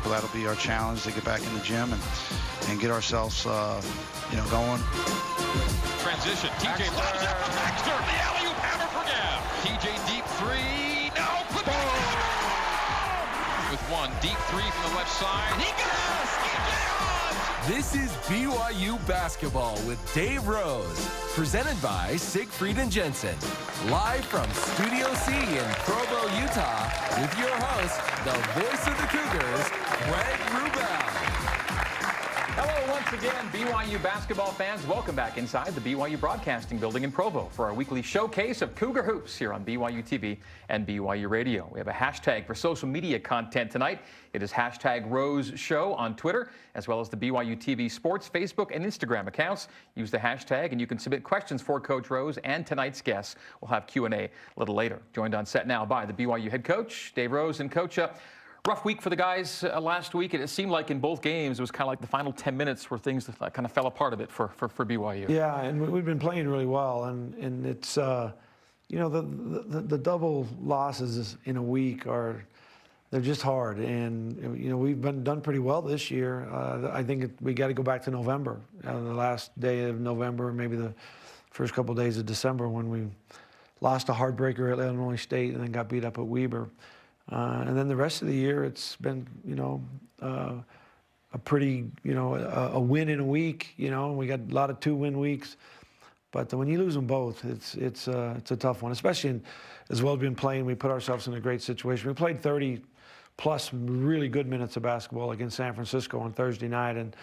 that'll be our challenge to get back in the gym and get ourselves, going. Transition. TJ loves it for Baxter. The alley-oop hammer for Gav. TJ deep three. No. Put that down. With one deep three from the left side. He goes. This is BYU Basketball with Dave Rose, presented by Siegfried and Jensen. Live from Studio C in Provo, Utah, with your host, the voice of the Cougars, Greg Wrubell. Hello once again, BYU basketball fans. Welcome back inside the BYU Broadcasting building in Provo for our weekly showcase of Cougar Hoops here on BYU TV and BYU Radio. We have a hashtag for social media content tonight. It is hashtag Rose Show on Twitter, as well as the BYU TV Sports Facebook and Instagram accounts. Use the hashtag and you can submit questions for Coach Rose and tonight's guests. We'll have Q&A a little later. Joined on set now by the BYU head coach, Dave Rose, and Coach. Rough week for the guys last week, and it seemed like in both games it was kind of like the final 10 minutes where things kind of fell apart a bit for BYU. Yeah, and we've been playing really well, and it's the double losses in a week they're just hard, and we've done pretty well this year. I think we got to go back to November, the last day of November, maybe the first couple of days of December when we lost a heartbreaker at Illinois State and then got beat up at Weber. And then the rest of the year, it's been, a pretty, a win in a week. We got a lot of 2-win weeks. But when you lose them both, it's a tough one, especially as well as been playing. We put ourselves in a great situation. We played 30-plus really good minutes of basketball against San Francisco on Thursday night, and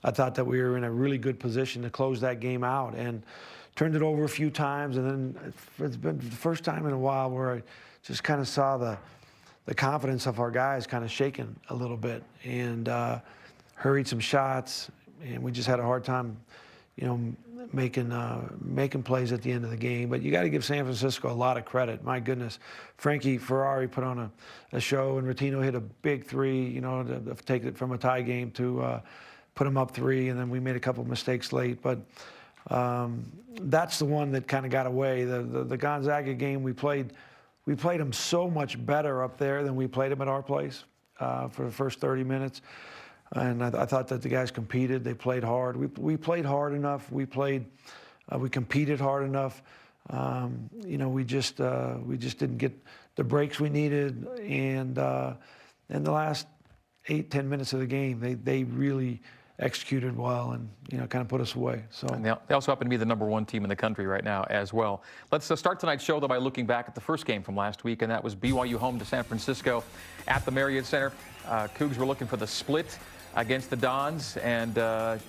I thought that we were in a really good position to close that game out and turned it over a few times. And then it's been the first time in a while where I just kind of saw the confidence of our guys kind of shaken a little bit, and hurried some shots, and we just had a hard time, making plays at the end of the game. But you got to give San Francisco a lot of credit. My goodness, Frankie Ferrari put on a show, and Ratino hit a big three, to take it from a tie game to put them up 3, and then we made a couple of mistakes late. But that's the one that kind of got away. The Gonzaga game, we played them so much better up there than we played them at our place for the first 30 minutes. And I thought that the guys competed. They played hard. We played hard enough. We competed hard enough. We just didn't get the breaks we needed. And in the last 8-10 minutes of the game, they really executed well and kind of put us away. So and they also happen to be the #1 team in the country right now as well. Let's start tonight's show though by looking back at the first game from last week, and that was BYU home to San Francisco at the Marriott Center. Cougs were looking for the split against the Dons, and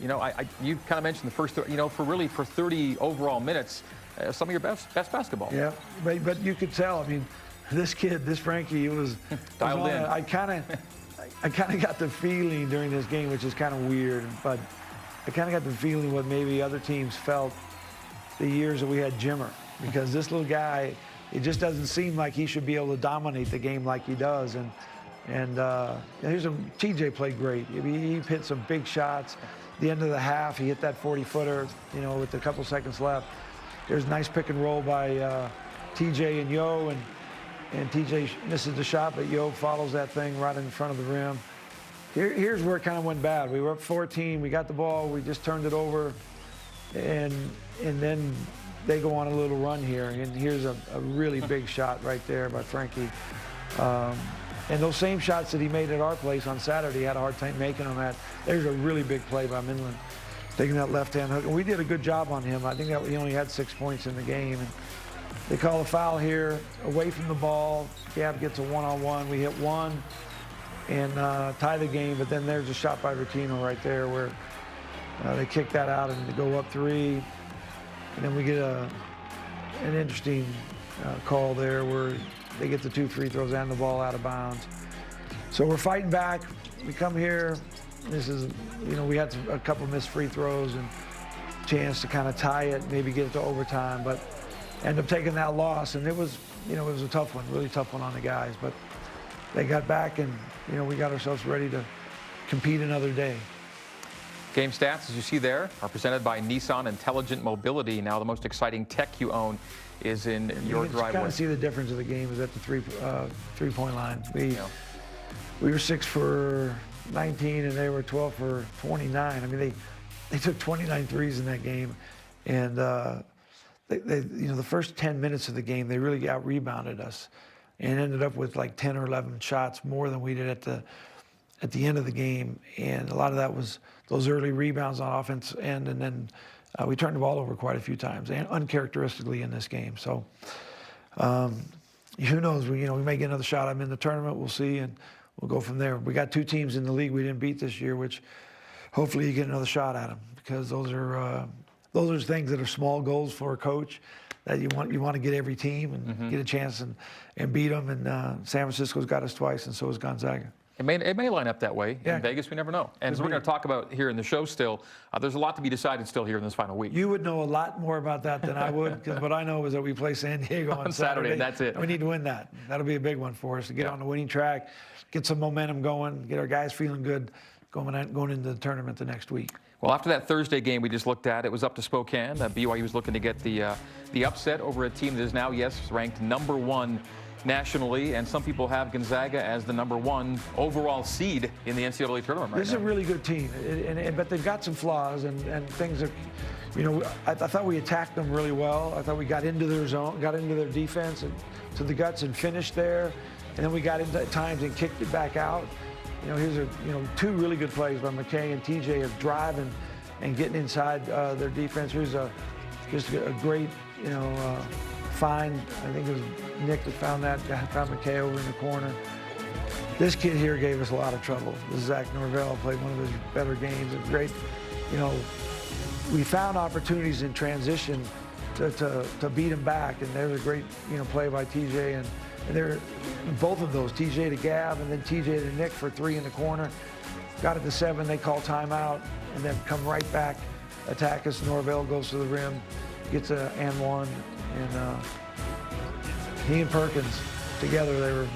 you kind of mentioned the first, for 30 overall minutes, some of your best basketball. Yeah, but you could tell. I mean, this Frankie, it was dialed in. I kind of got the feeling during this game, which is kind of weird, but I kind of got the feeling what maybe other teams felt the years that we had Jimmer, because this little guy, it just doesn't seem like he should be able to dominate the game like he does. And TJ played great. He hit some big shots. The end of the half, he hit that 40-footer, with a couple seconds left. There's a nice pick and roll by TJ and Yo, and TJ misses the shot, but Yo follows that thing right in front of the rim. Here's where it kind of went bad. We were up 14. We got the ball. We just turned it over, and then they go on a little run here. And here's a really big shot right there by Frankie. And those same shots that he made at our place on Saturday, he had a hard time making them at. There's a really big play by Minlend, taking that left-hand hook. And we did a good job on him. I think that he only had 6 points in the game. And they call a foul here, away from the ball. Gab gets a one-on-one. We hit one and tie the game, but then there's a shot by Ratino right there where they kick that out and they go up 3. And then we get an interesting call there where they get the 2 free throws and the ball out of bounds. So we're fighting back. We come here. This is, we had a couple missed free throws and chance to kind of tie it, maybe get it to overtime, but end up taking that loss. And it was, it was a tough one, really tough one on the guys. But they got back, and we got ourselves ready to compete another day. Game stats, as you see there, are presented by Nissan Intelligent Mobility. Now the most exciting tech you own is in your driveway. You kind of see the difference of the game is at the three-point line. We were 6 for 19 and they were 12 for 29. I mean, they took 29 threes in that game, and the first 10 minutes of the game, they really out-rebounded us and ended up with like 10 or 11 shots more than we did at the end of the game. And a lot of that was those early rebounds on offense end, and then we turned the ball over quite a few times, and uncharacteristically in this game. So who knows? We may get another shot at them in the tournament. We'll see, and we'll go from there. We got 2 teams in the league we didn't beat this year, which hopefully you get another shot at them, because those are things that are small goals for a coach that you want to get every team and get a chance and beat them. And San Francisco's got us twice, and so has Gonzaga. It may line up that way. Yeah. In Vegas, we never know. And as we're going to talk about here in the show still, there's a lot to be decided still here in this final week. You would know a lot more about that than I would, because what I know is that we play San Diego on Saturday. And that's it. And we need to win that. That'll be a big one for us, to get on the winning track, get some momentum going, get our guys feeling good going into the tournament the next week. Well, after that Thursday game we just looked at, it was up to Spokane. BYU was looking to get the upset over a team that is now, ranked #1 nationally, and some people have Gonzaga as the #1 overall seed in the NCAA tournament right This is a really good team, but they've got some flaws and things that, I thought we attacked them really well. I thought we got into their zone, got into their defense and to the guts and finished there, and then we got into at times and kicked it back out. Here's 2 really good plays by McKay and TJ of driving and getting inside their defense. Here's just a great, find. I think it was Nick that found McKay over in the corner. This kid here gave us a lot of trouble. Zach Norvell played one of his better games. It was great. We found opportunities in transition to beat him back, and there's a great, play by TJ and they're both of those, TJ to Gav and then TJ to Nick for 3 in the corner. Got it to 7, they call timeout, and then come right back, attack us. Norvell goes to the rim, gets a and 1, and he and Perkins together, they were,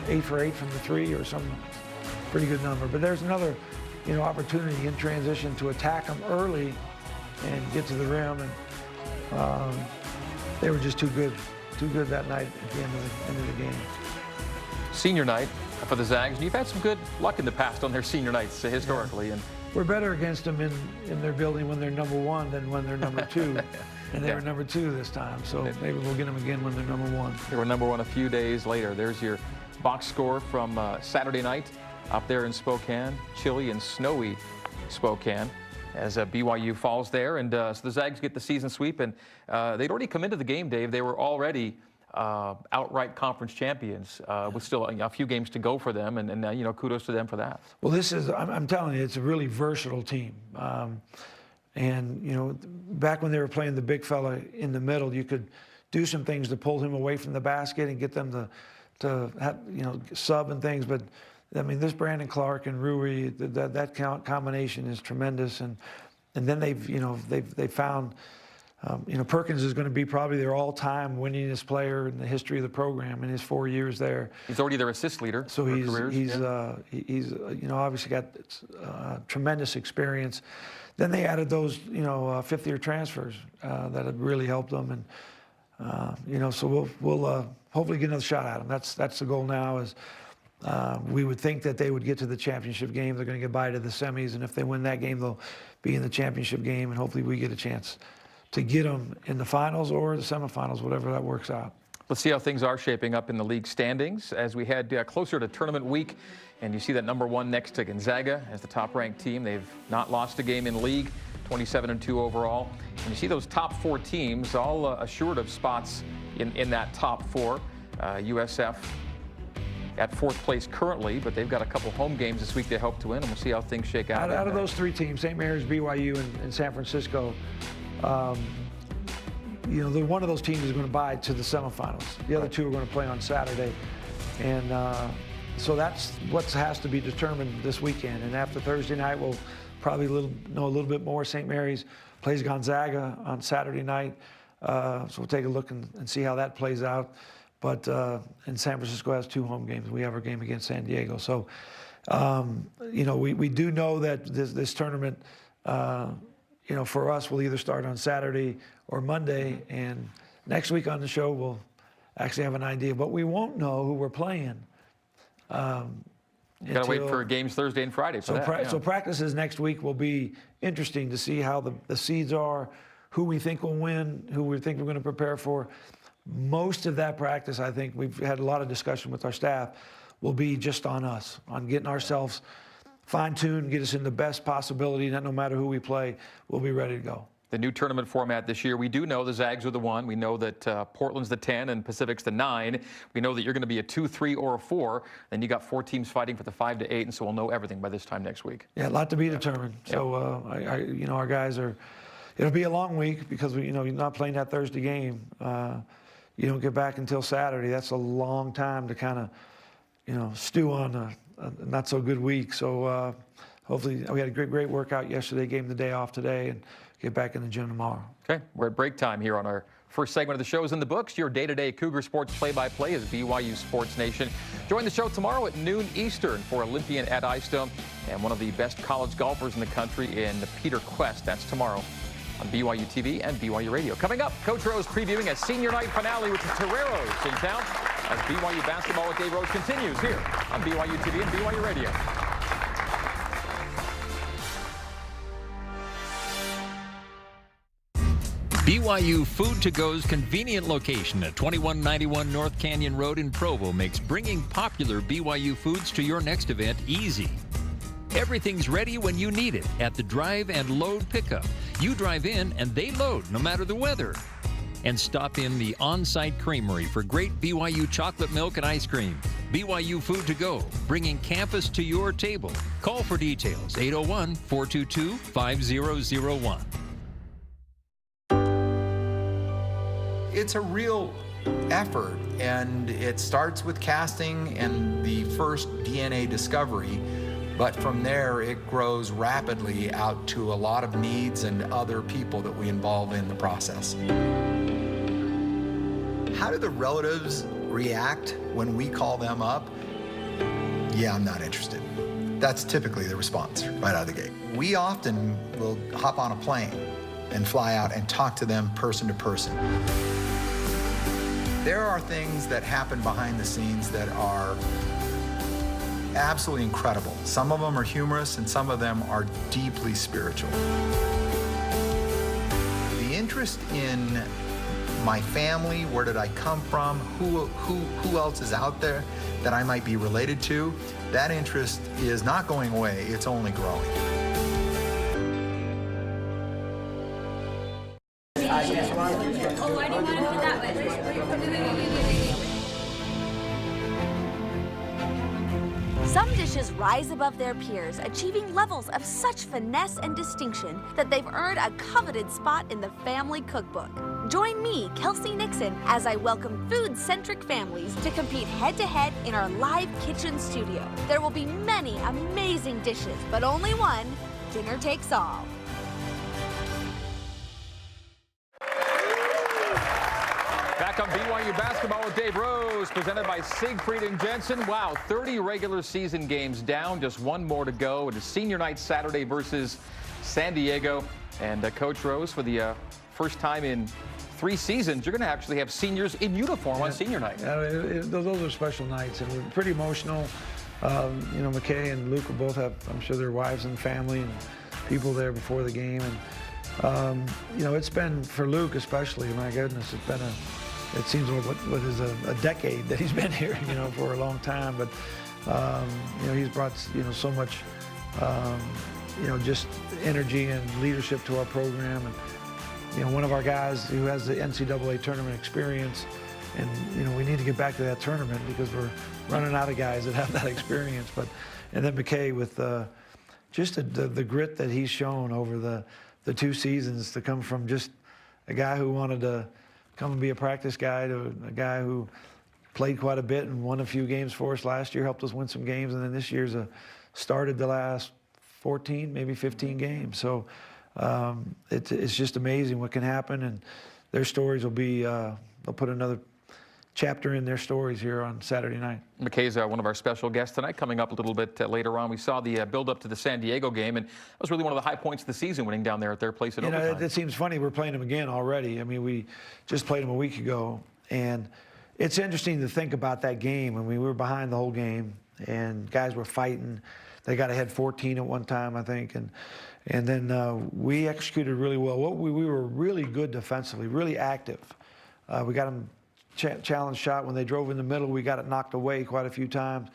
8 for 8 from the 3 or some pretty good number. But there's another, opportunity in transition to attack them early and get to the rim, and they were just too good that night at the end of the game. Senior night for the Zags. You've had some good luck in the past on their senior nights historically. And we're better against them in their building when they're #1 than when they're #2. And they were #2 this time, so maybe we'll get them again when they're #1. They were #1 a few days later. There's your box score from Saturday night up there in Spokane, chilly and snowy Spokane, as BYU falls there. And so the Zags get the season sweep, and they'd already come into the game, Dave. They were already outright conference champions with still a few games to go for them, and kudos to them for that. Well, I'm telling you, it's a really versatile team. And back when they were playing the big fella in the middle, you could do some things to pull him away from the basket and get them to have, sub and things. But I mean, this Brandon Clark and Rui, that combination is tremendous. And then they've found, Perkins is going to be probably their all-time winningest player in the history of the program in his 4 years there. He's already their assist leader. So he's obviously got tremendous experience. Then they added those, fifth-year transfers that have really helped them, and so we'll hopefully get another shot at them. That's the goal now. Is we would think that they would get to the championship game. They're going to get by to the semis, and if they win that game, they'll be in the championship game, and hopefully we get a chance to get them in the finals or the semifinals, whatever that works out. Let's see how things are shaping up in the league standings as we head closer to tournament week. And you see that #1 next to Gonzaga as the top-ranked team. They've not lost a game in league, 27-2 overall. And you see those top 4 teams all assured of spots in that top 4. USF at 4th place currently, but they've got a couple home games this week they hope to win, and we'll see how things shake out. Out of those 3 teams, St. Mary's, BYU, and San Francisco, one of those teams is going to bye to the semifinals. The other 2 are going to play on Saturday. And so that's what has to be determined this weekend. And after Thursday night, we'll probably know a little bit more. St. Mary's plays Gonzaga on Saturday night. So we'll take a look and see how that plays out. But and San Francisco has 2 home games. We have our game against San Diego. So, we do know that this tournament, for us, will either start on Saturday or Monday. And next week on the show, we'll actually have an idea. But we won't know who we're playing Got to wait for games Thursday and Friday for that. So practices next week will be interesting to see how the seeds are, who we think will win, who we think we're going to prepare for. Most of that practice, I think, we've had a lot of discussion with our staff, will be just on us, on getting ourselves fine-tuned, get us in the best possibility that no matter who we play, we'll be ready to go. The new tournament format this year, we do know the Zags are the 1. We know that Portland's the 10 and Pacific's the 9. We know that you're going to be a 2, 3, or a 4. Then you got 4 teams fighting for the 5 to 8, and so we'll know everything by this time next week. Yeah, a lot to be determined. So, you know, our guys are. It'll be a long week because you're not playing that Thursday game. You don't get back until Saturday. That's a long time to kind of, stew on a not so good week. So hopefully, we had a great workout yesterday. Gave them the day off today, and get back in the gym tomorrow. Okay, we're at break time here on our first segment of the show is in the books. Your day-to-day Cougar sports play-by-play is BYU Sports Nation. Join the show tomorrow at noon Eastern for Olympian Ed Eyestone and one of the best college golfers in the country in Peter Quest. That's tomorrow on BYU TV and BYU Radio. Coming up, Coach Rose previewing a senior night finale with the Toreros in town as BYU Basketball with Dave Rose continues here on BYU TV and BYU Radio. BYU Food to Go's convenient location at 2191 North Canyon Road in Provo makes bringing popular BYU foods to your next event easy. Everything's ready when you need it at the drive and load pickup. You drive in and they load no matter the weather. And stop in the on-site creamery for great BYU chocolate milk and ice cream. BYU Food to Go, bringing campus to your table. Call for details, 801-422-5001. It's a real effort, and it starts with casting and the first DNA discovery, but from there it grows rapidly out to a lot of needs and other people that we involve in the process. How do the relatives react when we call them up? Yeah, I'm not interested. That's typically the response right out of the gate. We often will hop on a plane and fly out and talk to them person to person. There are things that happen behind the scenes that are absolutely incredible. Some of them are humorous and some of them are deeply spiritual. The interest in my family, where did I come from, who else is out there that I might be related to, that interest is not going away, it's only growing. Oh, I didn't want to do that way. Some dishes rise above their peers, achieving levels of such finesse and distinction that they've earned a coveted spot in the family cookbook. Join me, Kelsey Nixon, as I welcome food-centric families to compete head-to-head in our live kitchen studio. There will be many amazing dishes, but only one. Dinner takes all. Back on BYU Basketball with Dave Rose, presented by Siegfried and Jensen. Wow, 30 regular season games down, just one more to go. It is senior night Saturday versus San Diego. And Coach Rose, for the first time in 3 seasons, you're going to actually have seniors in uniform on senior night. Those are special nights, and we're pretty emotional. McKay and Luke will both have, I'm sure, their wives and family and people there before the game. And, it's been, for Luke especially, my goodness, it's been it seems what is a decade that he's been here, for a long time. But, he's brought, so much, just energy and leadership to our program. And, one of our guys who has the NCAA tournament experience, and, we need to get back to that tournament because we're running out of guys that have that experience. And then McKay with just the grit that he's shown over the 2 seasons, to come from just a guy who wanted to come and be a practice guy to a guy who played quite a bit and won a few games for us last year, helped us win some games, and then this year's started the last 14, maybe 15 games. So it's just amazing what can happen, and their stories will be, they'll put another chapter in their stories here on Saturday night. McKay's one of our special guests tonight, coming up a little bit later on. We saw the build-up to the San Diego game, and that was really one of the high points of the season, winning down there at their place in overtime. It seems funny we're playing them again already. I mean, we just played them a week ago, and it's interesting to think about that game. I mean, we were behind the whole game, and guys were fighting. They got ahead 14 at one time, I think, and then we executed really well. We were really good defensively, really active. We got them challenge shot when they drove in the middle. We got it knocked away quite a few times,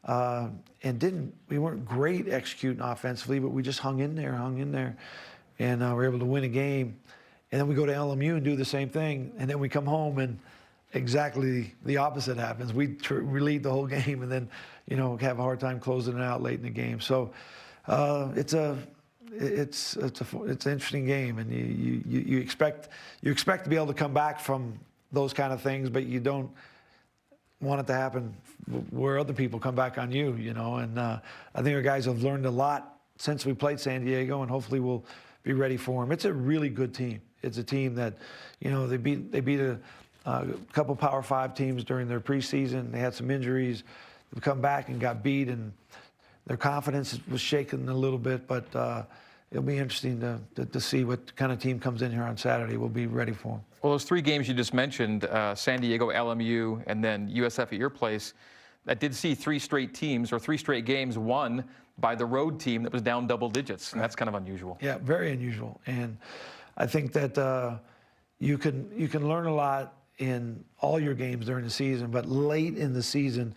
and we weren't great executing offensively, but we just hung in there, and were able to win a game. And then we go to LMU and do the same thing, and then we come home and exactly the opposite happens. We lead the whole game, and then have a hard time closing it out late in the game. So it's an interesting game, and you expect to be able to come back from those kind of things, but you don't want it to happen where other people come back on you. And I think our guys have learned a lot since we played San Diego, and hopefully we'll be ready for them. It's a really good team. It's a team that, they beat a couple Power 5 teams during their preseason. They had some injuries. They come back and got beat, and their confidence was shaken a little bit. But it'll be interesting to see what kind of team comes in here on Saturday. We'll be ready for them. Well, those 3 games you just mentioned, San Diego, LMU, and then USF at your place, that did see 3 straight teams or 3 straight games won by the road team that was down double digits, and that's kind of unusual. Yeah, very unusual. And I think that you can learn a lot in all your games during the season, but late in the season,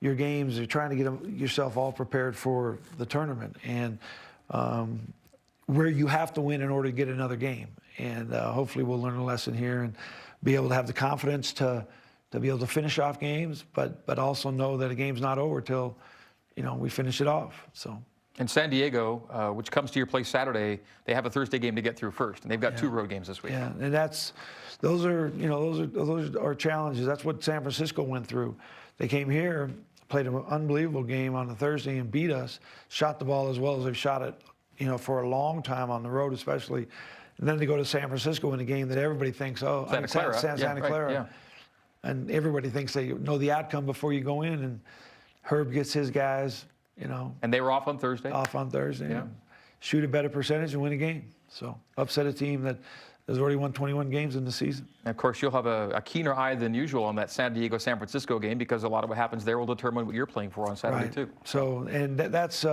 your games, you're trying to get yourself all prepared for the tournament, and where you have to win in order to get another game. And hopefully we'll learn a lesson here and be able to have the confidence to be able to finish off games, but also know that a game's not over till we finish it off. So. And San Diego, which comes to your place Saturday, they have a Thursday game to get through first, and they've got 2 road games this week. Yeah, and those are challenges. That's what San Francisco went through. They came here, played an unbelievable game on a Thursday and beat us. Shot the ball as well as they've shot it, for a long time on the road, especially. And then they go to San Francisco in a game that everybody thinks, Santa Clara. Santa Clara. Right, yeah. And everybody thinks they know the outcome before you go in. And Herb gets his guys. And they were off on Thursday. Yeah. Shoot a better percentage and win a game. So upset a team that has already won 21 games in the season. And of course, you'll have a keener eye than usual on that San Diego-San Francisco game, because a lot of what happens there will determine what you're playing for on Saturday, too. So, and that's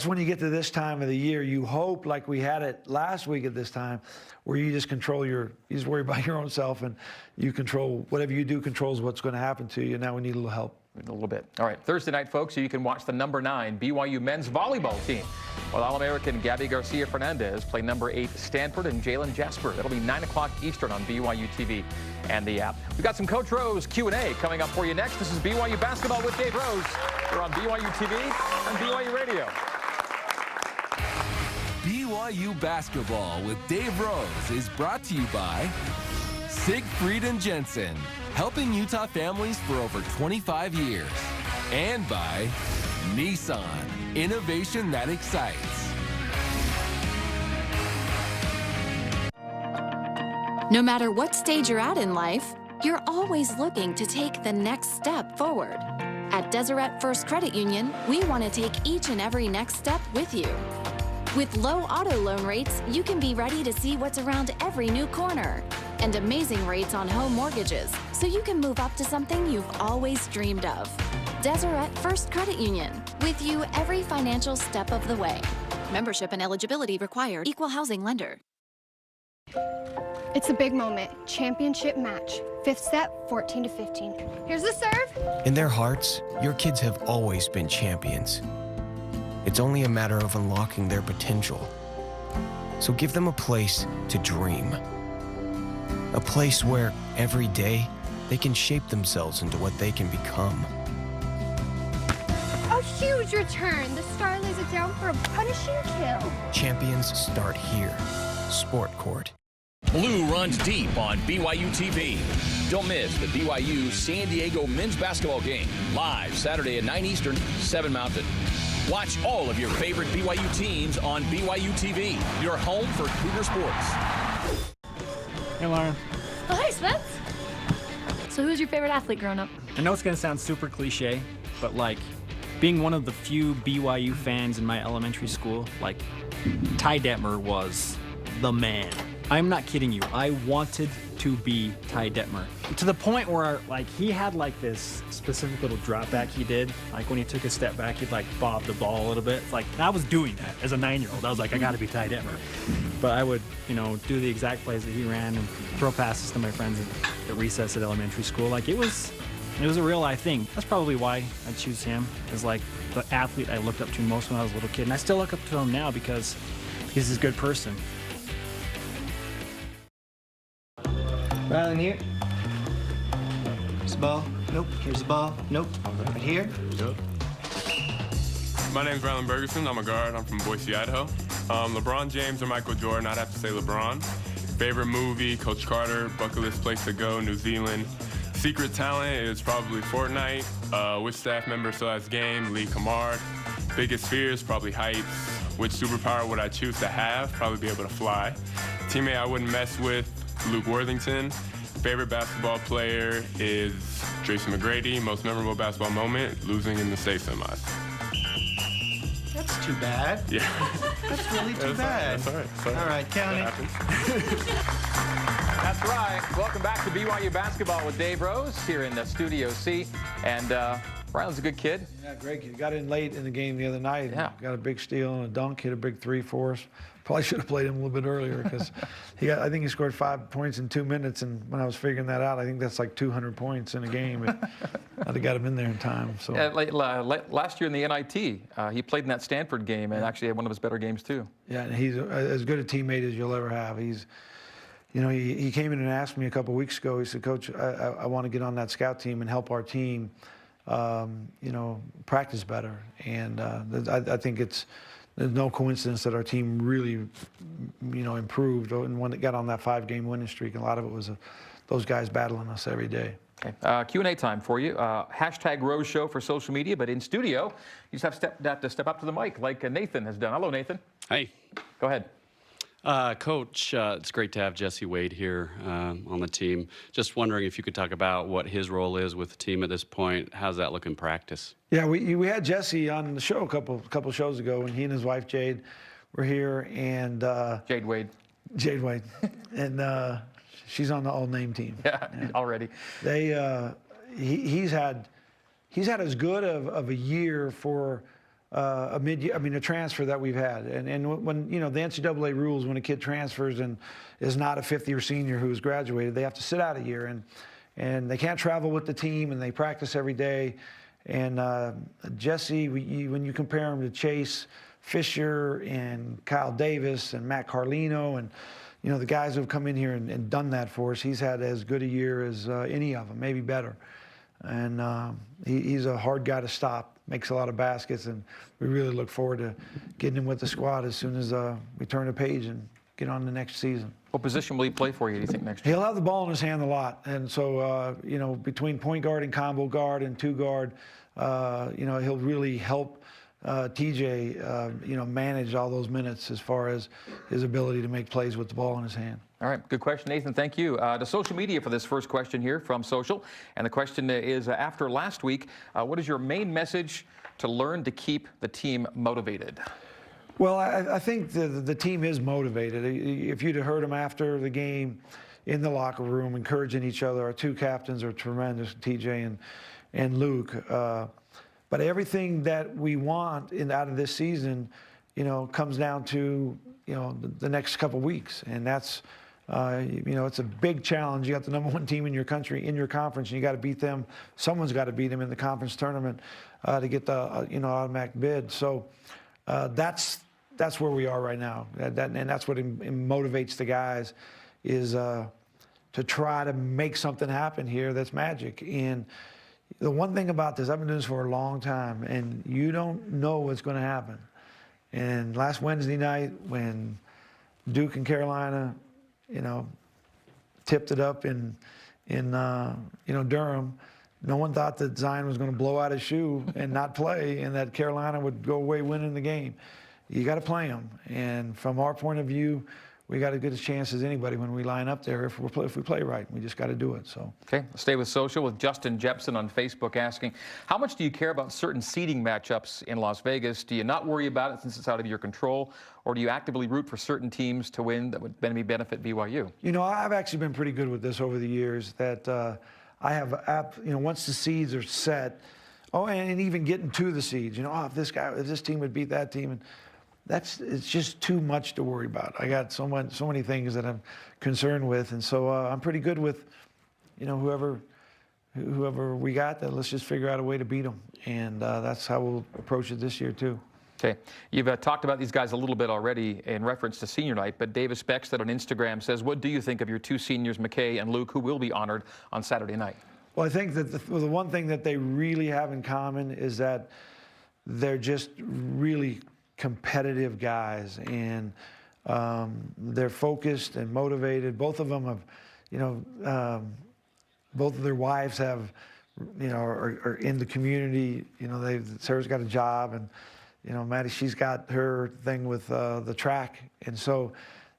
when you get to this time of the year, you hope, like we had it last week at this time, where you just you just worry about your own self, and you control, whatever you do controls what's going to happen to you. Now we need a little help. A little bit. All right, Thursday night, folks, you can watch the number 9 BYU men's volleyball team, while All-American Gabby Garcia-Fernandez play number 8 Stanford and Jalen Jasper. That'll be 9 o'clock Eastern on BYU TV and the app. We've got some Coach Rose Q&A coming up for you next. This is BYU Basketball with Dave Rose. We're on BYU TV and BYU Radio. BYU Basketball with Dave Rose is brought to you by Siegfried and Jensen, helping Utah families for over 25 years. And by Nissan, innovation that excites. No matter what stage you're at in life, you're always looking to take the next step forward. At Deseret First Credit Union, we want to take each and every next step with you. With low auto loan rates, you can be ready to see what's around every new corner. And amazing rates on home mortgages, so you can move up to something you've always dreamed of. Deseret First Credit Union, with you every financial step of the way. Membership and eligibility required. Equal housing lender. It's a big moment. Championship match. 5th set, 14-15. Here's the serve. In their hearts, your kids have always been champions. It's only a matter of unlocking their potential. So give them a place to dream. A place where, every day, they can shape themselves into what they can become. A huge return. The star lays it down for a punishing kill. Champions start here. Sport Court. Blue runs deep on BYU TV. Don't miss the BYU San Diego men's basketball game. Live Saturday at 9 Eastern, 7 Mountain. Watch all of your favorite BYU teams on BYU TV. Your home for Cougar sports. Hey, Lauren. Oh, hi, Spence. So who's your favorite athlete growing up? I know it's going to sound super cliche, but, like, being one of the few BYU fans in my elementary school, Ty Detmer was the man. I'm not kidding you. I wanted to be Ty Detmer. To the point where, like, he had, like, this specific little drop back he did. Like, when he took a step back, he'd, like, bob the ball a little bit. It's like, I was doing that as a 9-year-old. I was like, I got to be Ty Detmer. But I would, you know, do the exact plays that he ran and throw passes to my friends at recess at elementary school. Like, it was a real-life thing. That's probably why I choose him as, like, the athlete I looked up to most when I was a little kid. And I still look up to him now because he's a good person. Rylan here. Here's the ball. Nope. Here's the ball. Nope. Right here. Yep. My name's Rylan Bergerson. I'm a guard. I'm from Boise, Idaho. LeBron James or Michael Jordan, I'd have to say LeBron. Favorite movie, Coach Carter. Bucket list place to go, New Zealand. Secret talent is probably Fortnite. Which staff member still has game? Lee Kamard. Biggest fears, probably heights. Which superpower would I choose to have? Probably be able to fly. Teammate I wouldn't mess with, Luke Worthington. Favorite basketball player is Tracy McGrady. Most memorable basketball moment, losing in the state semis. That's too bad. Yeah. That's really too bad. That's all right. Sorry. All right, count it. That's right. Welcome back to BYU Basketball with Dave Rose here in the Studio C. And Rylan's a good kid. Yeah, Greg, he got in late in the game the other night. Yeah. Got a big steal and a dunk, hit a big 3 for us. Probably should have played him a little bit earlier because I think he scored 5 points in 2 minutes. And when I was figuring that out, I think that's like 200 points in a game. I'd have got him in there in time. So last year in the NIT, he played in that Stanford game and actually had one of his better games too. Yeah, and he's as good a teammate as you'll ever have. He's, you know, he came in and asked me a couple weeks ago. He said, Coach, I want to get on that scout team and help our team, you know, practice better. And I think there's no coincidence that our team really, you know, improved and when it got on that 5-game winning streak. And a lot of it was those guys battling us every day. Okay. Q&A time for you. Hashtag Rose Show for social media, but in studio, you just have to step up to the mic like Nathan has done. Hello, Nathan. Hey. Go ahead. Coach, it's great to have Jesse Wade here on the team. Just wondering if you could talk about what his role is with the team at this point. How's that look in practice? Yeah, we had Jesse on the show a couple shows ago when he and his wife Jade were here, and Jade Wade, and she's on the all-name team. Yeah, already. He's had as good of a year for a transfer that we've had. And when, you know, the NCAA rules, when a kid transfers and is not a fifth-year senior who's graduated, they have to sit out a year. And they can't travel with the team, and they practice every day. And Jesse, when you compare him to Chase Fisher and Kyle Davis and Matt Carlino and, you know, the guys who have come in here and done that for us, he's had as good a year as any of them, maybe better. And he's a hard guy to stop. Makes a lot of baskets, and we really look forward to getting him with the squad as soon as we turn the page and get on the next season. What position will he play for you, do you think, next year? He'll have the ball in his hand a lot, and so, you know, between point guard and combo guard and 2-guard, you know, he'll really help TJ, you know, manage all those minutes as far as his ability to make plays with the ball in his hand. All right, good question, Nathan. Thank you. To social media for this first question here from social. And the question is, after last week, what is your main message to learn to keep the team motivated? Well, I think the team is motivated. If you'd have heard them after the game in the locker room, encouraging each other, our 2 captains are tremendous, TJ and Luke. But everything that we want out of this season, you know, comes down to, you know, the next couple weeks. And that's, you know, it's a big challenge. You got the #1 team in your country, in your conference, and you got to beat them. Someone's got to beat them in the conference tournament to get the, you know, automatic bid. So that's where we are right now. And that's what motivates the guys is to try to make something happen here that's magic. And the one thing about this, I've been doing this for a long time, and you don't know what's going to happen. And last Wednesday night, when Duke and Carolina, you know, tipped it up in you know, Durham, no one thought that Zion was going to blow out his shoe and not play, and that Carolina would go away winning the game. You got to play them. And from our point of view, we got as good a chance as anybody when we line up there if we play right. We just got to do it. So. Okay, stay with social with Justin Jepson on Facebook asking, how much do you care about certain seeding matchups in Las Vegas? Do you not worry about it since it's out of your control, or do you actively root for certain teams to win that would maybe benefit BYU? You know, I've actually been pretty good with this over the years. That I have, you know, once the seeds are set, and even getting to the seeds, you know, if this team would beat that team, and it's just too much to worry about. I got so many things that I'm concerned with, and so I'm pretty good with, you know, whoever we got. That let's just figure out a way to beat them, and that's how we'll approach it this year too. Okay, you've talked about these guys a little bit already in reference to senior night, but Davis Beckstead on Instagram says, what do you think of your two seniors, McKay and Luke, who will be honored on Saturday night? Well, I think that the one thing that they really have in common is that they're just really competitive guys, and they're focused and motivated. Both of them have, you know, both of their wives have, you know, are in the community. You know, Sarah's got a job, and, you know, Maddie, she's got her thing with the track, and so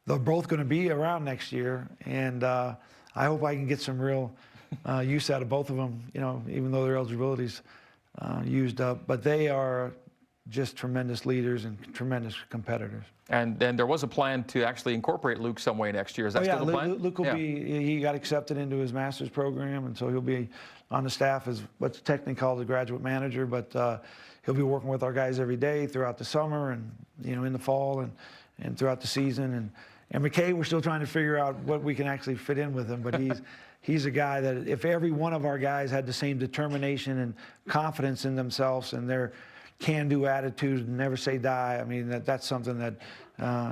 they're both going to be around next year, and I hope I can get some real use out of both of them, you know, even though their eligibility's used up. But they are just tremendous leaders and tremendous competitors. And then there was a plan to actually incorporate Luke some way next year. Is that still the plan? Luke will be, he got accepted into his master's program, and so he'll be on the staff as what's technically called a graduate manager, but he'll be working with our guys every day throughout the summer and, you know, in the fall and throughout the season. And McKay, we're still trying to figure out what we can actually fit in with him, but he's a guy that if every one of our guys had the same determination and confidence in themselves and their can-do attitude, never say die. I mean, that's something that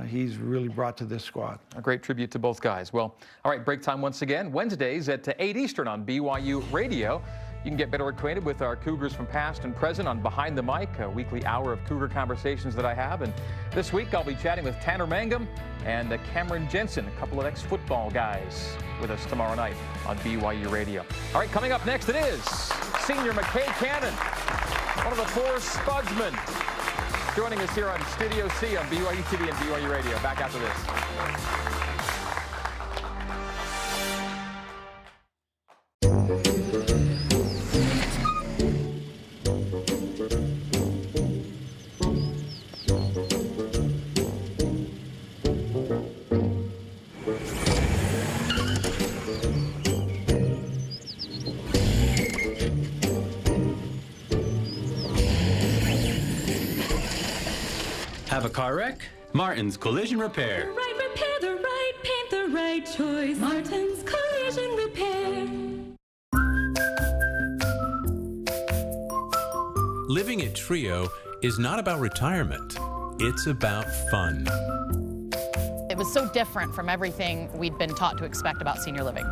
he's really brought to this squad. A great tribute to both guys. Well, all right, break time once again. Wednesdays at 8 Eastern on BYU Radio. You can get better acquainted with our Cougars from past and present on Behind the Mic, a weekly hour of Cougar conversations that I have. And this week I'll be chatting with Tanner Mangum and Cameron Jensen, a couple of ex-football guys, with us tomorrow night on BYU Radio. All right, coming up next, it is senior McKay Cannon, one of the four Spudsmen, joining us here on Studio C on BYU TV and BYU Radio. Back after this. Have a car wreck? Martin's Collision Repair. Right repair, the right paint, the right choice. Martin's Collision Repair. Living at Trio is not about retirement. It's about fun. It was so different from everything we'd been taught to expect about senior living.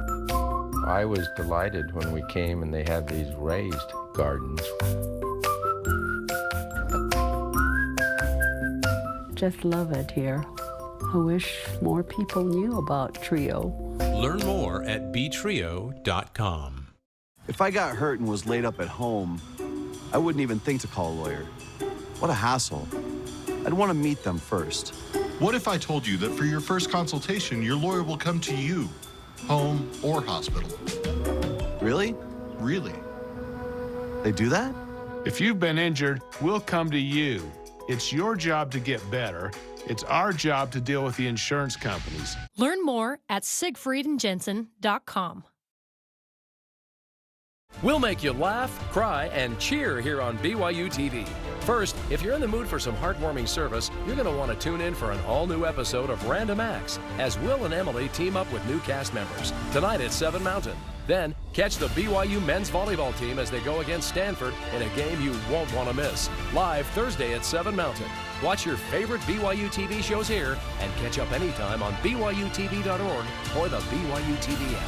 I was delighted when we came and they had these raised gardens. Just love it here. I wish more people knew about Trio. Learn more at btrio.com. If I got hurt and was laid up at home, I wouldn't even think to call a lawyer. What a hassle. I'd want to meet them first. What if I told you that for your first consultation, your lawyer will come to you, home or hospital? Really? Really. They do that? If you've been injured, we'll come to you. It's your job to get better. It's our job to deal with the insurance companies. Learn more at siegfriedandjensen.com. We'll make you laugh, cry, and cheer here on BYU TV. First, if you're in the mood for some heartwarming service, you're going to want to tune in for an all-new episode of Random Acts as Will and Emily team up with new cast members. Tonight at 7 Mountain. Then, catch the BYU men's volleyball team as they go against Stanford in a game you won't want to miss. Live Thursday at 7 Mountain. Watch your favorite BYU TV shows here and catch up anytime on BYUtv.org or the BYU TV app.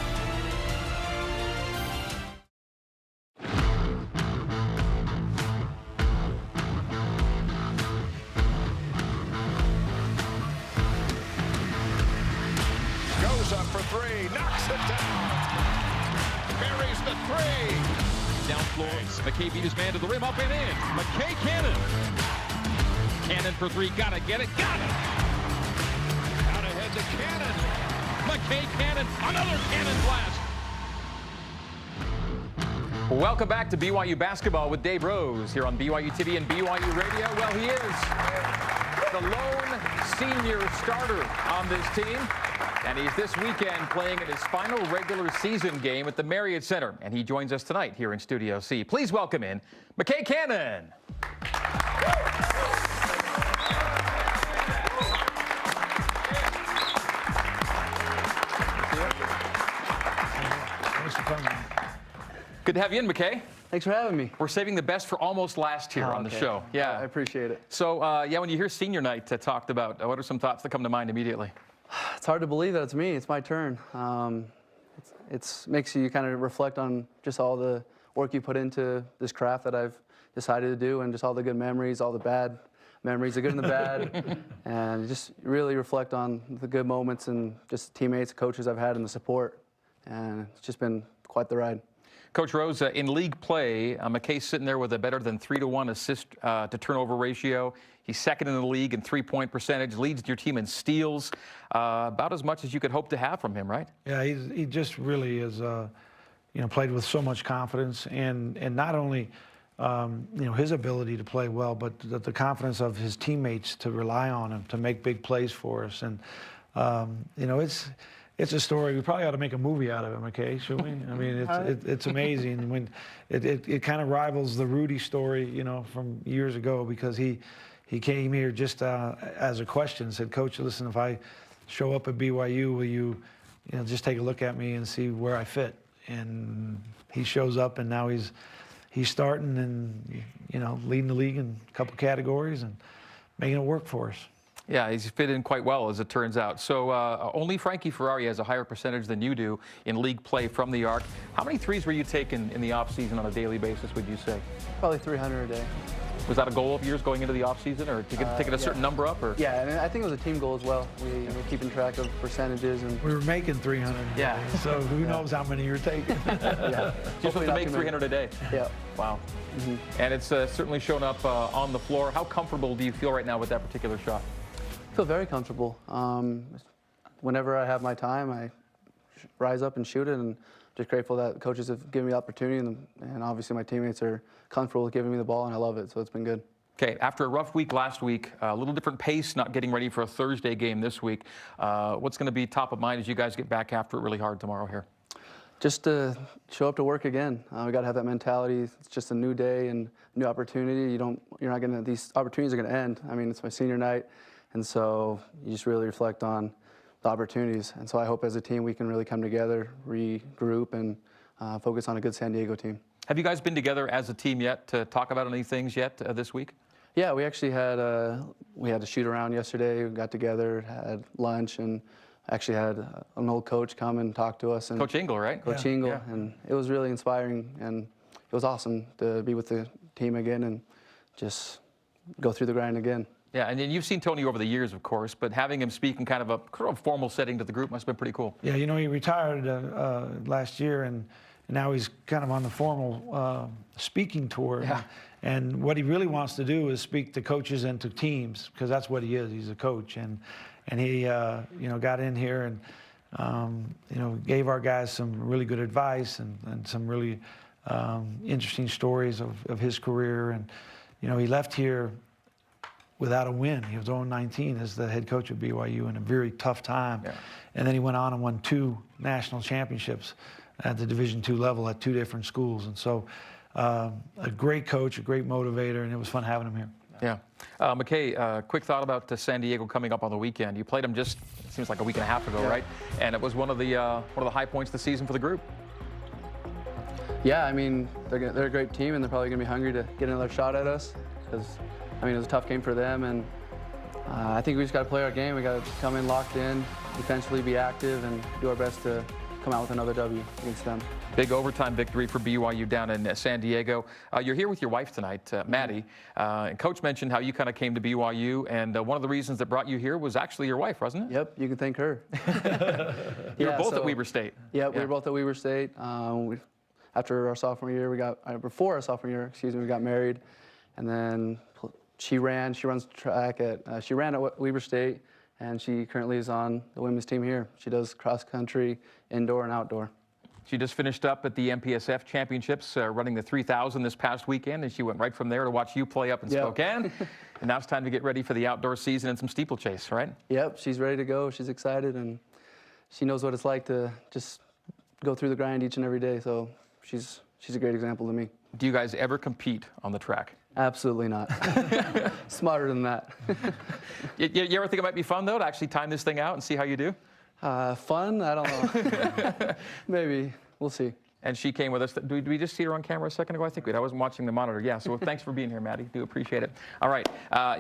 Goes up for three, knocks it down. Buries the three. Down floor, McKay beat his man to the rim, up and in. McKay Cannon. Cannon for three, gotta get it, got it. Out ahead to Cannon. McKay Cannon, another cannon blast. Welcome back to BYU Basketball with Dave Rose here on BYU TV and BYU Radio. Well, he is the lone senior starter on this team, and he's this weekend playing in his final regular season game at the Marriott Center, and he joins us tonight here in Studio C. Please welcome in McKay Cannon. Thanks for coming. Good to have you in, McKay. Thanks for having me. We're saving the best for almost last here on the show. Yeah, I appreciate it. So, yeah, when you hear senior night talked about, what are some thoughts that come to mind immediately? It's hard to believe that it's me. It's my turn. It makes you kind of reflect on just all the work you put into this craft that I've decided to do, and just all the good memories, all the bad memories, the good and the bad, and just really reflect on the good moments and just teammates, coaches I've had, and the support. And it's just been quite the ride. Coach Rose, in league play, McKay's sitting there with a better than 3-to-1 assist to turnover ratio. He's second in the league in three-point percentage, leads your team in steals, about as much as you could hope to have from him, right? Yeah, he just really is, played with so much confidence, and not only, his ability to play well, but the confidence of his teammates to rely on him to make big plays for us. And, it's a story. We probably ought to make a movie out of it, McKay, should we? I mean, it's amazing. When it kind of rivals the Rudy story, from years ago, because he came here just as a question, said, Coach, listen, if I show up at BYU, will you just take a look at me and see where I fit? And he shows up, and now he's starting and leading the league in a couple categories and making it work for us. Yeah, he's fit in quite well, as it turns out. So only Frankie Ferrari has a higher percentage than you do in league play from the arc. How many threes were you taking in the offseason on a daily basis, would you say? Probably 300 a day. Was that a goal of yours going into the offseason, or to get a certain number up? Or? Yeah, and I think it was a team goal as well. We were keeping track of percentages. And we were making 300 a day, so who knows how many you're taking. Yeah. You're supposed to make 300 a day. Yeah. Wow. Mm-hmm. And it's certainly shown up on the floor. How comfortable do you feel right now with that particular shot? I feel very comfortable. Whenever I have my time, I rise up and shoot it, and just grateful that coaches have given me the opportunity, and obviously my teammates are comfortable with giving me the ball, and I love it, so it's been good. Okay, after a rough week last week, a little different pace, not getting ready for a Thursday game this week. What's going to be top of mind as you guys get back after it really hard tomorrow here? Just to show up to work again. We got to have that mentality. It's just a new day and new opportunity. You're not going to. These opportunities are going to end. I mean, it's my senior night. And so you just really reflect on the opportunities. And so I hope as a team we can really come together, regroup, and focus on a good San Diego team. Have you guys been together as a team yet to talk about any things yet this week? Yeah, we actually had a shoot around yesterday. We got together, had lunch, and actually had an old coach come and talk to us. And Coach Engel, right? Coach Engel, and it was really inspiring, and it was awesome to be with the team again and just go through the grind again. Yeah, and then you've seen Tony over the years, of course, but having him speak in kind of a formal setting to the group must have been pretty cool. Yeah, he retired last year, and now he's kind of on the formal speaking tour. Yeah. And what he really wants to do is speak to coaches and to teams, because that's what he is. He's a coach, and he got in here and gave our guys some really good advice and some really interesting stories of his career. And he left here without a win. He was 0-19 as the head coach of BYU in a very tough time. Yeah. And then he went on and won 2 national championships at the Division II level at 2 different schools. And so a great coach, a great motivator, and it was fun having him here. Yeah. McKay, quick thought about San Diego coming up on the weekend. You played them just, it seems like a week and a half ago, right? And it was one of the high points of the season for the group. Yeah, I mean, they're a great team, and they're probably going to be hungry to get another shot at us, because it was a tough game for them, and I think we just got to play our game. We got to come in locked in, defensively be active, and do our best to come out with another W against them. Big overtime victory for BYU down in San Diego. You're here with your wife tonight, Maddie. And Coach mentioned how you kind of came to BYU, and one of the reasons that brought you here was actually your wife, wasn't it? Yep, you can thank her. You were both at Weber State. Yep, we were both at Weber State. After our sophomore year, before our sophomore year, we got married, and then she runs track she ran at Weber State, and she currently is on the women's team here. She does cross country, indoor and outdoor. She just finished up at the MPSF Championships, running the 3,000 this past weekend, and she went right from there to watch you play up in Spokane. And now it's time to get ready for the outdoor season and some steeplechase, right? Yep, she's ready to go. She's excited, and she knows what it's like to just go through the grind each and every day. So she's a great example to me. Do you guys ever compete on the track? Absolutely not. Smarter than that. You ever think it might be fun, though, to actually time this thing out and see how you do? Fun? I don't know. Maybe. We'll see. And she came with us. Did we just see her on camera a second ago? I think we did. I wasn't watching the monitor. Yeah, so thanks for being here, Maddie. Do appreciate it. All right,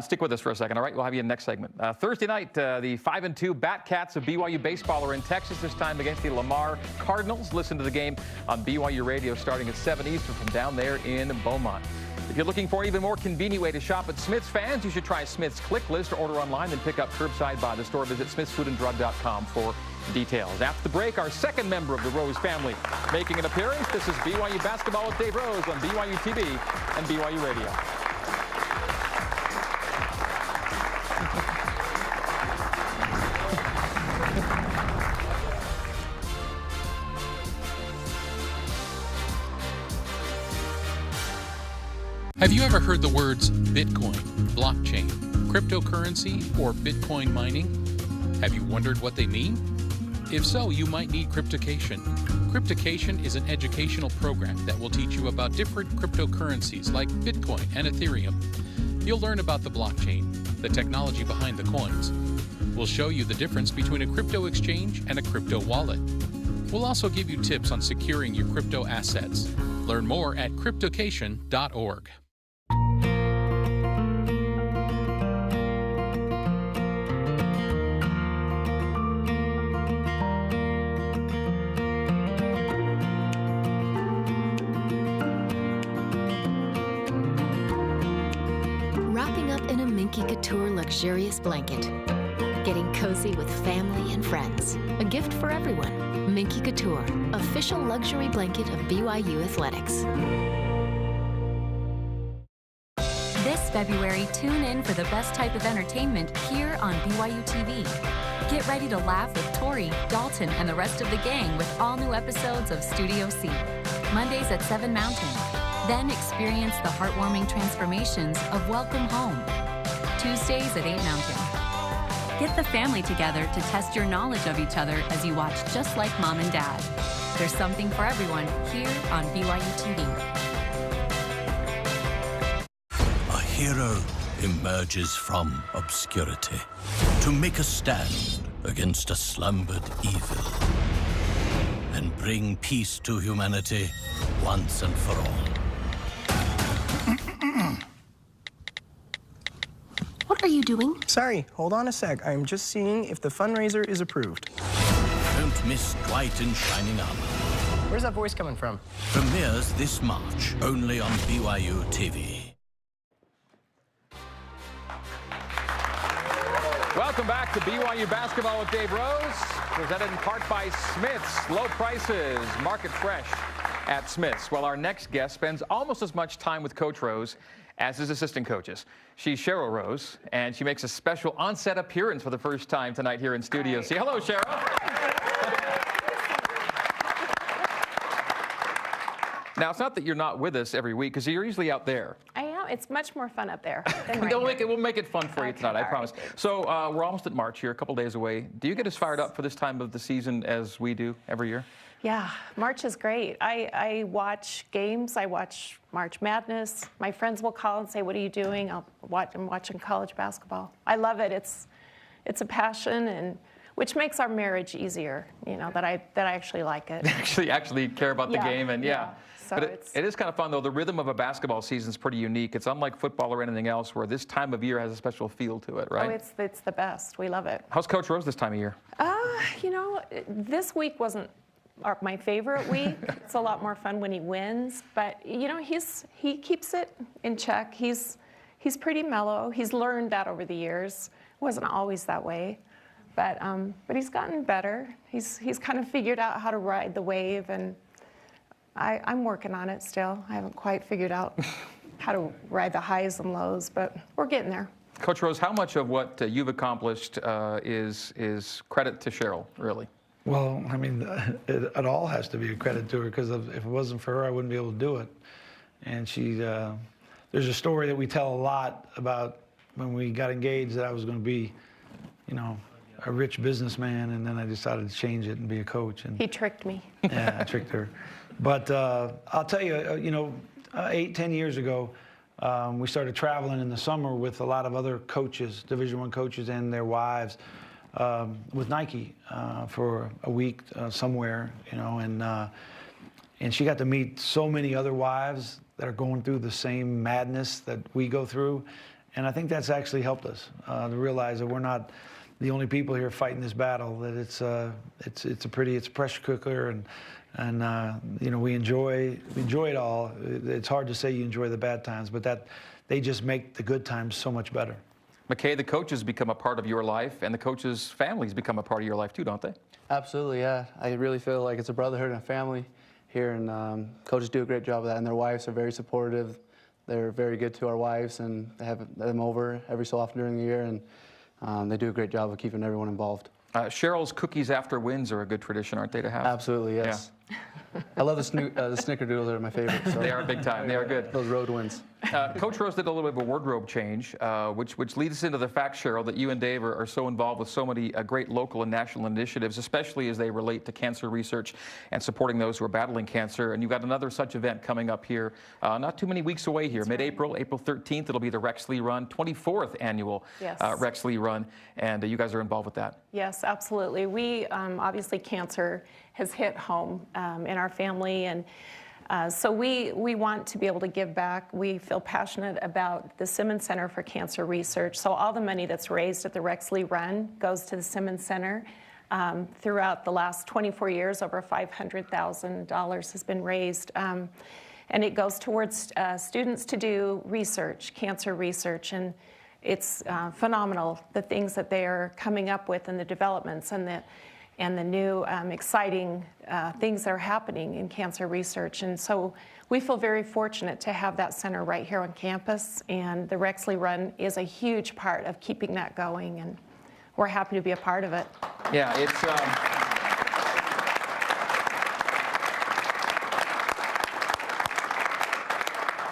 stick with us for a second, all right? We'll have you in the next segment. Thursday night, the 5-2 Batcats of BYU Baseball are in Texas this time against the Lamar Cardinals. Listen to the game on BYU Radio starting at 7 Eastern from down there in Beaumont. If you're looking for an even more convenient way to shop at Smith's fans, you should try Smith's Click List or order online and pick up curbside by the store. Visit smithsfoodanddrug.com for details. After the break, our second member of the Rose family making an appearance. This is BYU Basketball with Dave Rose on BYU TV and BYU Radio. Have you ever heard the words Bitcoin, blockchain, cryptocurrency, or Bitcoin mining? Have you wondered what they mean? If so, you might need Cryptocation. Cryptocation is an educational program that will teach you about different cryptocurrencies like Bitcoin and Ethereum. You'll learn about the blockchain, the technology behind the coins. We'll show you the difference between a crypto exchange and a crypto wallet. We'll also give you tips on securing your crypto assets. Learn more at cryptocation.org. Couture luxurious blanket. Getting cozy with family and friends. A gift for everyone. Minky Couture, official luxury blanket of BYU Athletics. This February, tune in for the best type of entertainment here on BYU TV. Get ready to laugh with Tori, Dalton, and the rest of the gang with all new episodes of Studio C. Mondays at 7 Mountain. Then experience the heartwarming transformations of Welcome Home. Tuesdays at 8 Mountain. Get the family together to test your knowledge of each other as you watch Just Like Mom and Dad. There's something for everyone here on BYU TV. A hero emerges from obscurity to make a stand against a slumbered evil and bring peace to humanity once and for all. What are you doing? Sorry, hold on a sec. I'm just seeing if the fundraiser is approved. Don't miss Dwight in shining armor. Where's that voice coming from? Premieres this March, only on BYU TV. Welcome back to BYU Basketball with Dave Rose, presented in part by Smith's. Low prices, market fresh at Smith's. Well, our next guest spends almost as much time with Coach Rose as his assistant coaches. She's Cheryl Rose, and she makes a special on-set appearance for the first time tonight here in studio. Say hello, Cheryl. Now, it's not that you're not with us every week, because you're usually out there. I am. It's much more fun up there than We'll make it fun for you tonight, I promise. So we're almost at March here, a couple days away. Do you get as fired up for this time of the season as we do every year? Yeah, March is great. I watch games. I watch March Madness. My friends will call and say, "What are you doing?" I'm watching college basketball. I love it. It's a passion, and which makes our marriage easier. You know, that I actually like it. actually care about the game, and yeah. So but it is kind of fun, though. The rhythm of a basketball season is pretty unique. It's unlike football or anything else, where this time of year has a special feel to it, right? Oh, it's the best. We love it. How's Coach Rose this time of year? You know, this week wasn't my favorite week. It's a lot more fun when he wins, but you know, he keeps it in check. He's pretty mellow. He's learned that over the years. It wasn't always that way, but he's gotten better. He's kind of figured out how to ride the wave, and I'm working on it still. I haven't quite figured out how to ride the highs and lows, but we're getting there. Coach Rose, how much of what you've accomplished is credit to Cheryl, really? Well, I mean, it all has to be a credit to her, because if it wasn't for her, I wouldn't be able to do it. And there's a story that we tell a lot about when we got engaged, that I was going to be, a rich businessman, and then I decided to change it and be a coach. And he tricked me. Yeah, I tricked her. But I'll tell you, 8-10 years ago, we started traveling in the summer with a lot of other coaches, Division I coaches and their wives, with Nike for a week somewhere, and she got to meet so many other wives that are going through the same madness that we go through. And I think that's actually helped us to realize that we're not the only people here fighting this battle, that it's a pressure cooker, and we enjoy it all. It's hard to say you enjoy the bad times, but that they just make the good times so much better. McKay, the coaches become a part of your life, and the coaches' families become a part of your life too, don't they? Absolutely, yeah. I really feel like it's a brotherhood and a family here, and coaches do a great job of that, and their wives are very supportive. They're very good to our wives, and they have them over every so often during the year, and they do a great job of keeping everyone involved. Cheryl's cookies after wins are a good tradition, aren't they, to have? Absolutely, yes. Yeah. I love the snickerdoodles. Are my favorite. So. They are big time. They are good. Those road wins. Coach Rose did a little bit of a wardrobe change, which leads us into the fact, Cheryl, that you and Dave are so involved with so many great local and national initiatives, especially as they relate to cancer research and supporting those who are battling cancer. And you've got another such event coming up here, not too many weeks away here, mid-April, April 13th. It'll be the Rex Lee Run, 24th annual Rex Lee Run, and you guys are involved with that. Yes, absolutely. We obviously cancer has hit home in our family, and so we want to be able to give back. We feel passionate about the Simmons Center for Cancer Research. So all the money that's raised at the Rex Lee Run goes to the Simmons Center. Throughout the last 24 years, over $500,000 has been raised. And it goes towards students to do research, cancer research, and it's phenomenal, the things that they are coming up with and the developments and the new exciting things that are happening in cancer research. And so we feel very fortunate to have that center right here on campus, and the Rex Lee Run is a huge part of keeping that going, and we're happy to be a part of it. Yeah, it's...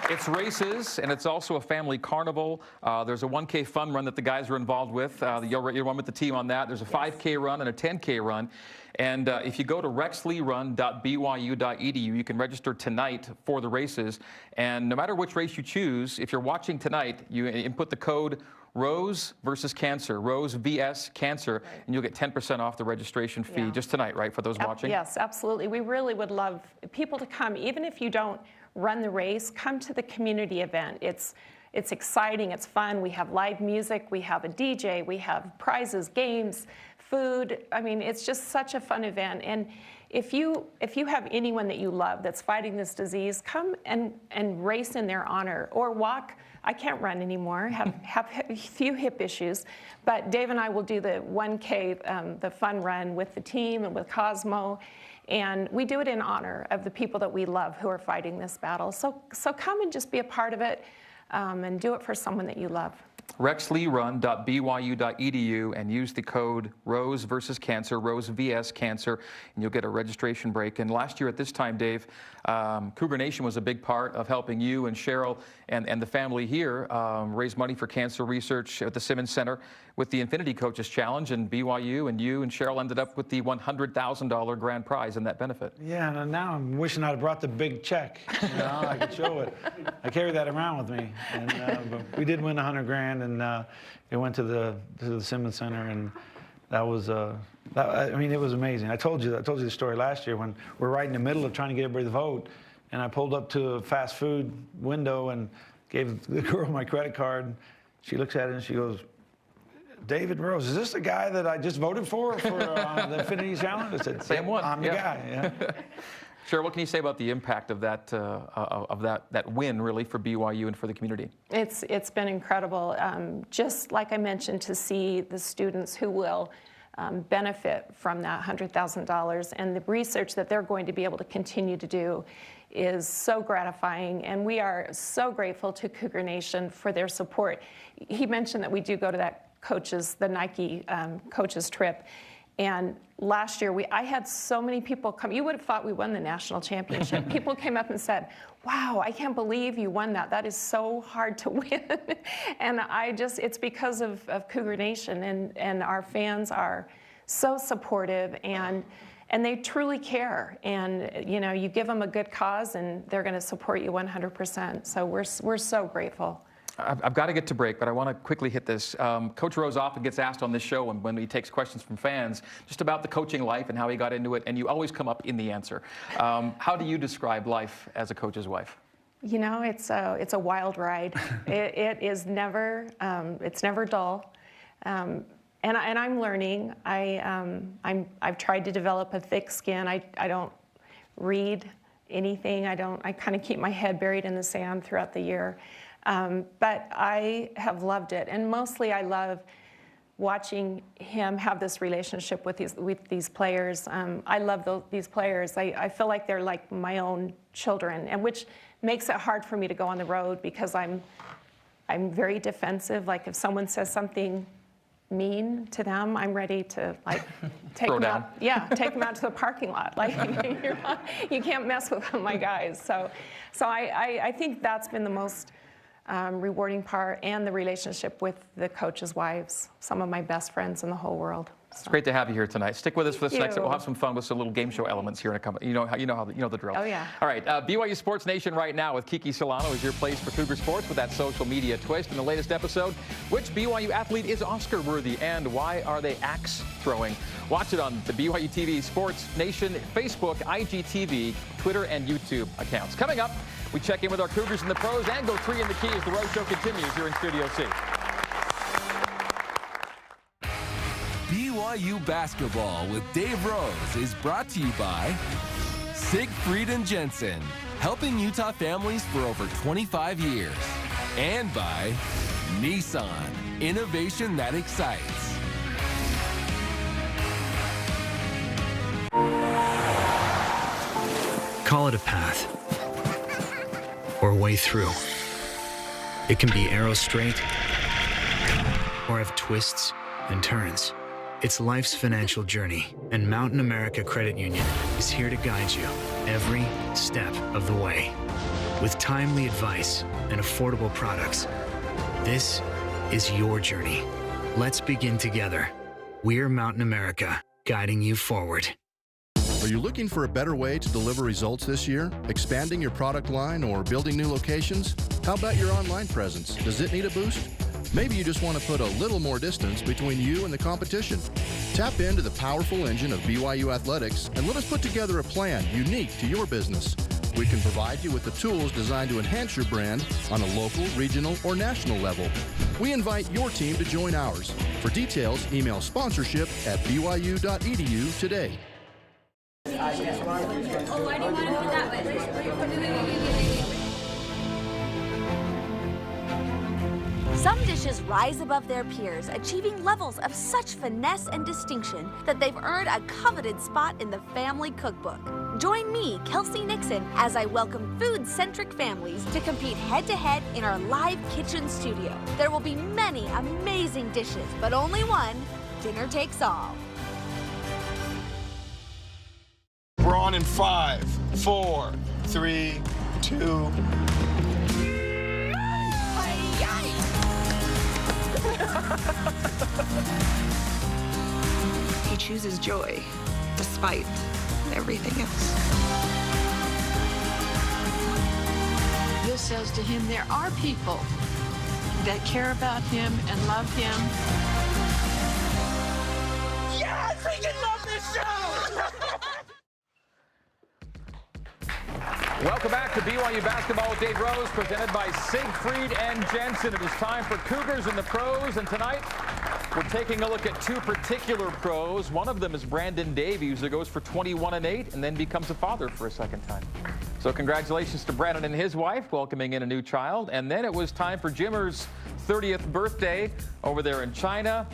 It's races, and it's also a family carnival. There's a 1K fun run that the guys are involved with. You'll run with the team on that. There's a 5K run and a 10K run. And if you go to rexleerun.byu.edu, you can register tonight for the races. And no matter which race you choose, if you're watching tonight, you input the code Rose versus Cancer, Rose VS Cancer, and you'll get 10% off the registration fee just tonight, right, for those watching? Yes, absolutely. We really would love people to come, even if you don't run the race, come to the community event. It's exciting, it's fun. We have live music, we have a DJ, we have prizes, games, food. I mean, it's just such a fun event. And if you have anyone that you love that's fighting this disease, come and race in their honor, or walk. I can't run anymore, have a few hip issues, but Dave and I will do the 1K, the fun run with the team and with Cosmo. And we do it in honor of the people that we love who are fighting this battle. So come and just be a part of it, and do it for someone that you love. rexleerun.byu.edu and use the code Rose versus Cancer, Rose VS Cancer, and you'll get a registration break. And last year at this time, Dave, Cougar Nation was a big part of helping you and Cheryl and the family here raise money for cancer research at the Simmons Center with the Infinity Coaches Challenge, and BYU and you and Cheryl ended up with the $100,000 grand prize in that benefit. Yeah, and now I'm wishing I'd brought the big check. I could show it. I carry that around with me, and but we did win $100 grand, and it went to the Simmons Center, and that was I mean, it was amazing. I told you the story last year when we're right in the middle of trying to get everybody to vote, and I pulled up to a fast food window and gave the girl my credit card. She looks at it and she goes, "David Rose, is this the guy that I just voted for the Infinity Challenge?" I said, "Same one. I'm the guy." Yeah. Cheryl, what can you say about the impact of that win, really, for BYU and for the community? It's been incredible. Just like I mentioned, to see the students who will benefit from that $100,000. And the research that they're going to be able to continue to do is so gratifying. And we are so grateful to Cougar Nation for their support. He mentioned that we do go to that the Nike coaches trip. And last year, I had so many people come. You would have thought we won the national championship. People came up and said, wow, I can't believe you won that. That is so hard to win. And it's because of Cougar Nation. And our fans are so supportive, and they truly care. And, you know, you give them a good cause, and they're going to support you 100%. So we're so grateful. I've got to get to break, but I want to quickly hit this. Coach Rose often gets asked on this show, and when he takes questions from fans, just about the coaching life and how he got into it, and you always come up in the answer. How do you describe life as a coach's wife? You know, it's a wild ride. It is never it's never dull, and I'm learning. I've tried to develop a thick skin. I don't read anything. I kind of keep my head buried in the sand throughout the year. But I have loved it, and mostly I love watching him have this relationship with these players. I love these players. I feel like they're like my own children, and which makes it hard for me to go on the road because I'm very defensive. Like if someone says something mean to them, I'm ready to like take them out. Yeah, take them out to the parking lot. Like you can't mess with my guys. So I think that's been the most rewarding part, and the relationship with the coaches' wives, some of my best friends in the whole world. So. It's great to have you here tonight. Stick with us for the next. We'll have some fun with some little game show elements here in a couple. You know the drill. Oh yeah. All right, BYU Sports Nation right now with Kiki Solano is your place for Cougar Sports with that social media twist. In the latest episode, which BYU athlete is Oscar worthy, and why are they axe throwing? Watch it on the BYU TV Sports Nation Facebook, IGTV, Twitter, and YouTube accounts. Coming up, we check in with our Cougars in the pros and go 3 in the key as the Rose Show continues here in Studio C. BYU Basketball with Dave Rose is brought to you by Siegfried and Jensen, helping Utah families for over 25 years. And by Nissan, innovation that excites. Call it a path or a way through. It can be arrow straight or have twists and turns. It's life's financial journey, and Mountain America Credit Union is here to guide you every step of the way. With timely advice and affordable products, this is your journey. Let's begin together. We're Mountain America, guiding you forward. Are you looking for a better way to deliver results this year? Expanding your product line or building new locations? How about your online presence? Does it need a boost? Maybe you just want to put a little more distance between you and the competition. Tap into the powerful engine of BYU Athletics and let us put together a plan unique to your business. We can provide you with the tools designed to enhance your brand on a local, regional, or national level. We invite your team to join ours. For details, email sponsorship@byu.edu today. Oh, I didn't want to do that way. Some dishes rise above their peers, achieving levels of such finesse and distinction that they've earned a coveted spot in the family cookbook. Join me, Kelsey Nixon, as I welcome food-centric families to compete head-to-head in our live kitchen studio. There will be many amazing dishes, but only one. Dinner takes all. We're on in 5, 4, 3, 2. He chooses joy despite everything else. This says to him, there are people that care about him and love him. Yes, we can love this show! Welcome back to BYU Basketball with Dave Rose, presented by Siegfried and Jensen. It is time for Cougars in the pros, and tonight we're taking a look at 2 particular pros. One of them is Brandon Davies, who goes for 21-8 and then becomes a father for a second time. So congratulations to Brandon and his wife, welcoming in a new child. And then it was time for Jimmer's 30th birthday over there in China.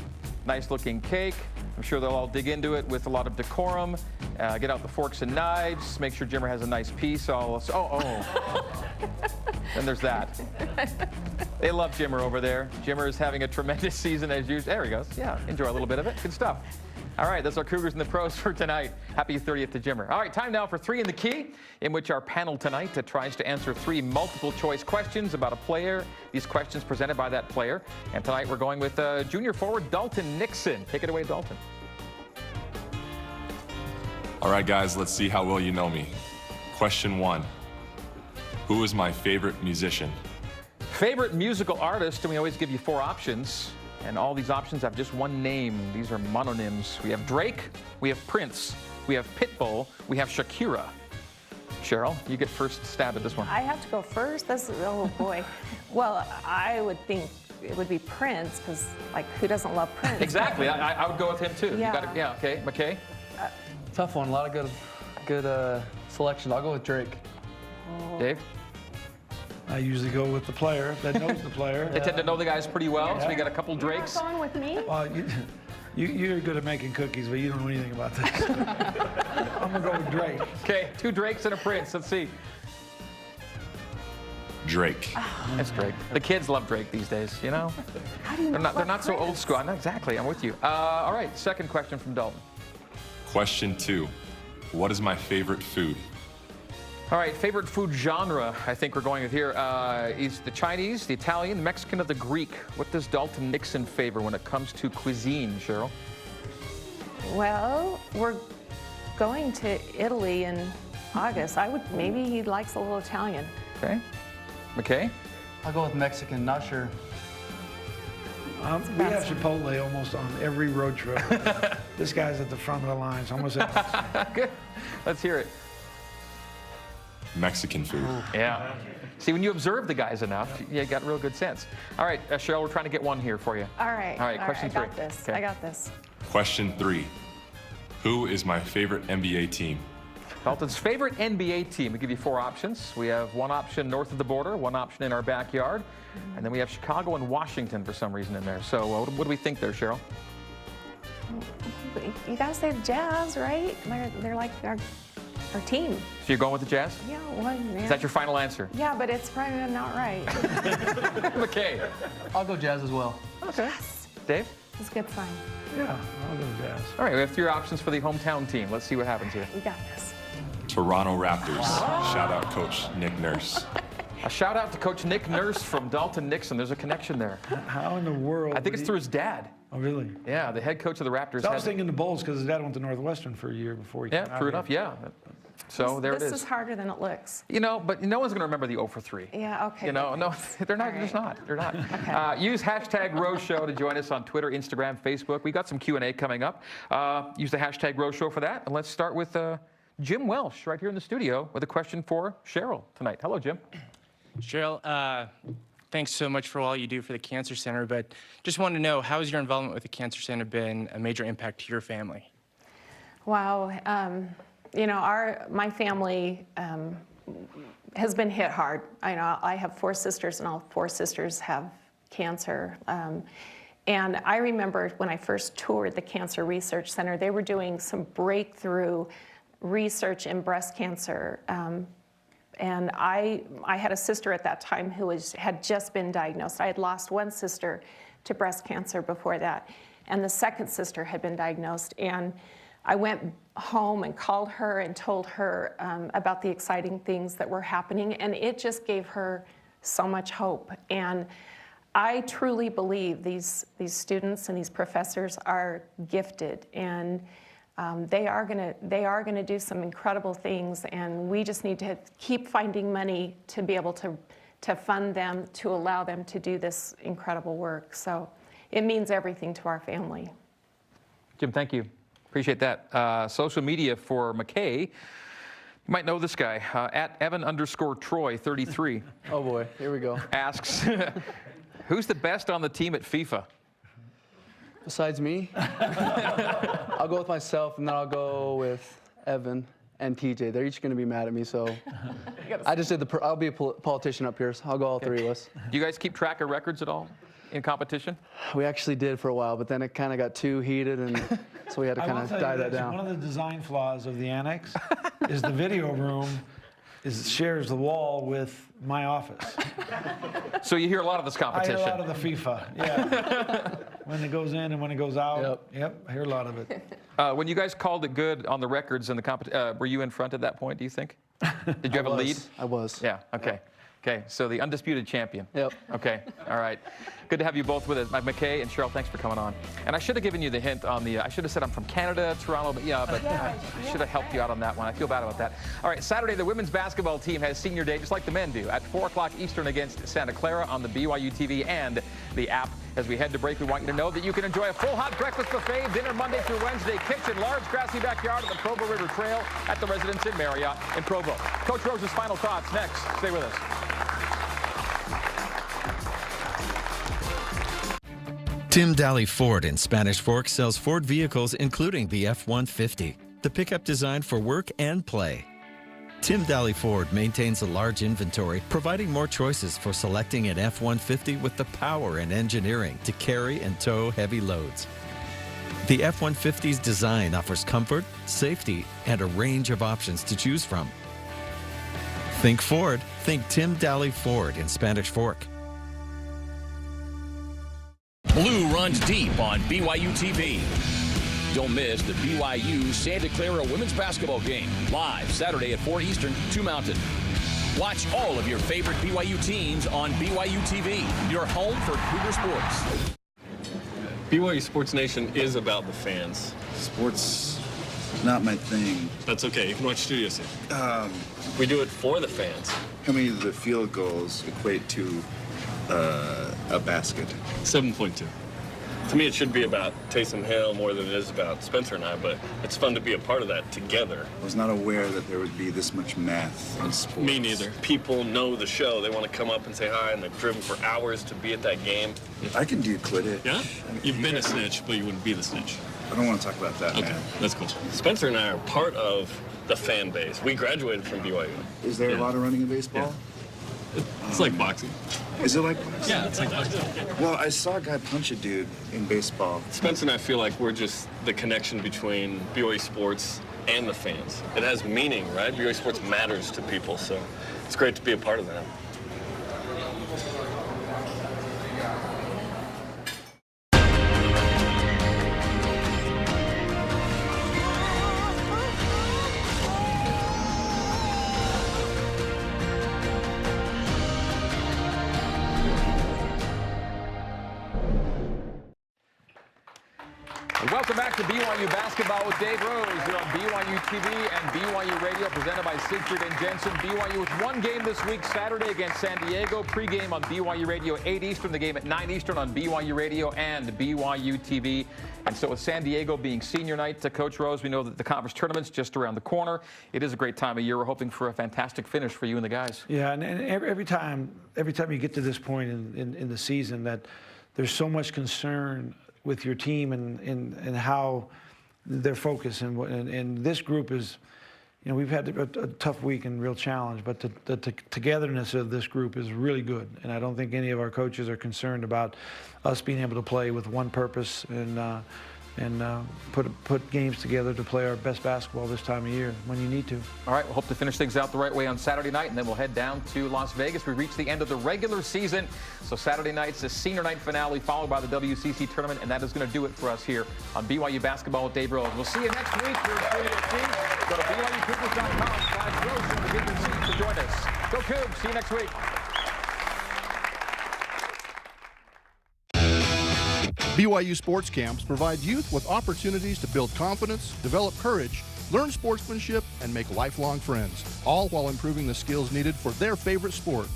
Nice looking cake. I'm sure they'll all dig into it with a lot of decorum. Get out the forks and knives. Make sure Jimmer has a nice piece. Then there's that. They love Jimmer over there. Jimmer is having a tremendous season as usual. There he goes. Yeah, enjoy a little bit of it. Good stuff. All right, that's our Cougars and the Pros for tonight. Happy 30th to Jimmer. All right, time now for 3 in the Key, in which our panel tonight tries to answer 3 multiple-choice questions about a player. These questions presented by that player. And tonight we're going with junior forward Dalton Nixon. Take it away, Dalton. All right, guys, let's see how well you know me. Question 1. Who is my favorite musician? Favorite musical artist, and we always give you 4 options. And all these options have just one name. These are mononyms. We have Drake, we have Prince, we have Pitbull, we have Shakira. Cheryl, you get first stab at this one. I have to go first? Oh boy. Well, I would think it would be Prince, because like, who doesn't love Prince? Exactly. I would go with him too. Yeah. Yeah, okay. McKay? Tough one. A lot of good selection. I'll go with Drake. Dave? I usually go with the player that knows the player. They tend to know the guys pretty well, so we got a couple Drakes. You're not going with me? Well, you're good at making cookies, but you don't know anything about this. I'm going to go with Drake. Okay, 2 Drakes and a Prince. Let's see. Drake. That's Drake. The kids love Drake these days, you know? How do you They're not so old school. Exactly, I'm with you. All right, second question from Dalton. Question 2. What is my favorite food? All right, favorite food genre, I think we're going with here, is the Chinese, the Italian, the Mexican, or the Greek. What does Dalton Nixon favor when it comes to cuisine, Cheryl? Well, we're going to Italy in August. Maybe he likes a little Italian. Okay. McKay? I'll go with Mexican, not sure. We have Chipotle almost on every road trip. This guy's at the front of the line, so I'm going to say Good. Let's hear it. Mexican food. Yeah. See, when you observe the guys enough, you got real good sense. All right, Cheryl, we're trying to get one here for you. All right. Question 3. I got this. Okay. I got this. Question 3. Who is my favorite NBA team? Dalton's favorite NBA team. We give you 4 options. We have 1 option north of the border, 1 option in our backyard, and then we have Chicago and Washington for some reason in there. So what do we think there, Cheryl? You gotta say the Jazz, right? They're like our team. So you're going with the Jazz? Yeah, well, yeah. Is that your final answer? Yeah, but it's probably not right. McKay? I'll go Jazz as well. Okay. Dave? It's a good sign. Yeah, I'll go Jazz. All right, we have 3 options for the hometown team. Let's see what happens here. We got this. Toronto Raptors. Shout out Coach Nick Nurse. A shout out to Coach Nick Nurse from Dalton Nixon. There's a connection there. How in the world? I think it's through his dad. Oh, really? Yeah, the head coach of the Raptors. So I was thinking the Bulls because his dad went to Northwestern for a year before he came out true enough, yeah. So there it is. This is harder than it looks. You know, but no one's going to remember the 0 for 3. Yeah, okay. You know, no, they're not. Right. Just not. They're not. Okay. Use hashtag Rose Show to join us on Twitter, Instagram, Facebook. We got some Q&A coming up. Use the hashtag Rose Show for that. And let's start with Jim Welsh right here in the studio with a question for Cheryl tonight. Hello, Jim. Cheryl, thanks so much for all you do for the Cancer Center, but just wanted to know, how has your involvement with the Cancer Center been a major impact to your family? Wow. You know, my family has been hit hard. I have 4 sisters, and all 4 sisters have cancer. And I remember when I first toured the Cancer Research Center, they were doing some breakthrough research in breast cancer. And I had a sister at that time who had just been diagnosed. I had lost 1 sister to breast cancer before that, and the second sister had been diagnosed. And I went home and called her and told her about the exciting things that were happening, and it just gave her so much hope. And I truly believe these students and these professors are gifted, and they are gonna do some incredible things, and we just need to keep finding money to be able to fund them, to allow them to do this incredible work. So it means everything to our family. Jim, thank you. Appreciate that. Social media for McKay. You might know this guy, at Evan_Troy33. Oh boy, here we go. Asks, who's the best on the team at FIFA? Besides me? I'll go with myself, and then I'll go with Evan and TJ. They're each going to be mad at me, so I just did I'll be a politician up here, so I'll go all 3 of us. Do you guys keep track of records at all? in competition? We actually did for a while, but then it kind of got too heated, and so we had to kind of die that down. One of the design flaws of the annex is the video room shares the wall with my office. So you hear a lot of this competition. I hear a lot of the FIFA, yeah. When it goes in and when it goes out. Yep, I hear a lot of it. When you guys called it good on the records in the competition, were you in front at that point, do you think? Did you have a lead? I was. Yeah, okay. Yep. Okay, so the undisputed champion. Yep. Okay, all right. Good to have you both with us. McKay and Cheryl, thanks for coming on. And I should have given you the hint on the, I should have said I'm from Canada, Toronto, but I should have helped you out on that one. I feel bad about that. All right, Saturday, the women's basketball team has senior day, just like the men do, at 4 o'clock Eastern against Santa Clara on the BYU TV and the app. As we head to break, we want you to know that you can enjoy a full hot breakfast buffet, dinner Monday through Wednesday, kitchen, large grassy backyard at the Provo River Trail at the Residence Inn Marriott in Provo. Coach Rose's final thoughts next. Stay with us. Tim Daly Ford in Spanish Fork sells Ford vehicles including the F-150, the pickup designed for work and play. Tim Daly Ford maintains a large inventory, providing more choices for selecting an F-150 with the power and engineering to carry and tow heavy loads. The F-150's design offers comfort, safety, and a range of options to choose from. Think Ford, think Tim Daly Ford in Spanish Fork. Blue runs deep on BYU TV. Don't miss the BYU Santa Clara women's basketball game, live Saturday at 4 Eastern, 2 Mountain. Watch all of your favorite BYU teams on BYU TV, your home for Cougar sports. BYU Sports Nation is about the fans. Sports, not my thing. That's okay. You can watch Studio C. We do it for the fans. How many of the field goals equate to a basket? 7.2. To me, it should be about Taysom Hill more than it is about Spencer and I, but it's fun to be a part of that together. I was not aware that there would be this much math in sports. Me neither. People know the show. They want to come up and say hi, and they've driven for hours to be at that game. I can do Quidditch. Yeah? You've been a snitch, but you wouldn't be the snitch. I don't want to talk about that, Okay, man. that's cool. Spencer and I are part of the fan base. We graduated from BYU. Is there a lot of running in baseball? Yeah. It's like boxing. Is it like boxing? Yeah, it's like boxing. Well, I saw a guy punch a dude in baseball. Spencer and I feel like we're just the connection between BYU sports and the fans. It has meaning, right? BYU sports matters to people, so it's great to be a part of that. Welcome back to BYU Basketball with Dave Rose here on BYU TV and BYU Radio, presented by Siegfried and Jensen. BYU with one game this week, Saturday against San Diego. Pre-game on BYU Radio, 8 Eastern. The game at 9 Eastern on BYU Radio and BYU TV. And so with San Diego being senior night to Coach Rose, we know that the conference tournament's just around the corner. It is a great time of year. We're hoping for a fantastic finish for you and the guys. Yeah, and every time you get to this point in the season, that there's so much concern with your team and how their focus and this group is, you know, we've had a tough week and real challenge, but the togetherness of this group is really good, and I don't think any of our coaches are concerned about us being able to play with one purpose and put games together to play our best basketball this time of year when you need to. All right, we'll hope to finish things out the right way on Saturday night, and then we'll head down to Las Vegas. We reach the end of the regular season, so Saturday night's the senior night finale, followed by the WCC tournament, and that is going to do it for us here on BYU Basketball with Dave Rose. We'll see you next week here in Studio C. Go to BYUCougars.com/Rose to get your seat to join us. Go Cougs! See you next week. BYU Sports Camps provide youth with opportunities to build confidence, develop courage, learn sportsmanship, and make lifelong friends, all while improving the skills needed for their favorite sport.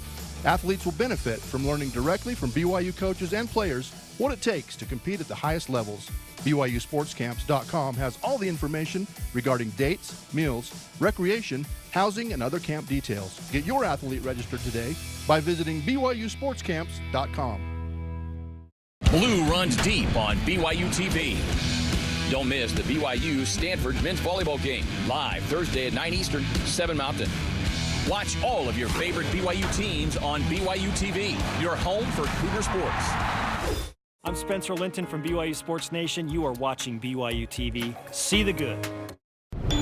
Athletes will benefit from learning directly from BYU coaches and players what it takes to compete at the highest levels. BYUSportsCamps.com has all the information regarding dates, meals, recreation, housing, and other camp details. Get your athlete registered today by visiting BYUSportsCamps.com. Blue runs deep on BYU TV. Don't miss the BYU Stanford men's volleyball game, live Thursday at 9 Eastern, 7 Mountain. Watch all of your favorite BYU teams on BYU TV, your home for Cougar sports. I'm Spencer Linton from BYU Sports Nation. You are watching BYU TV. See the good.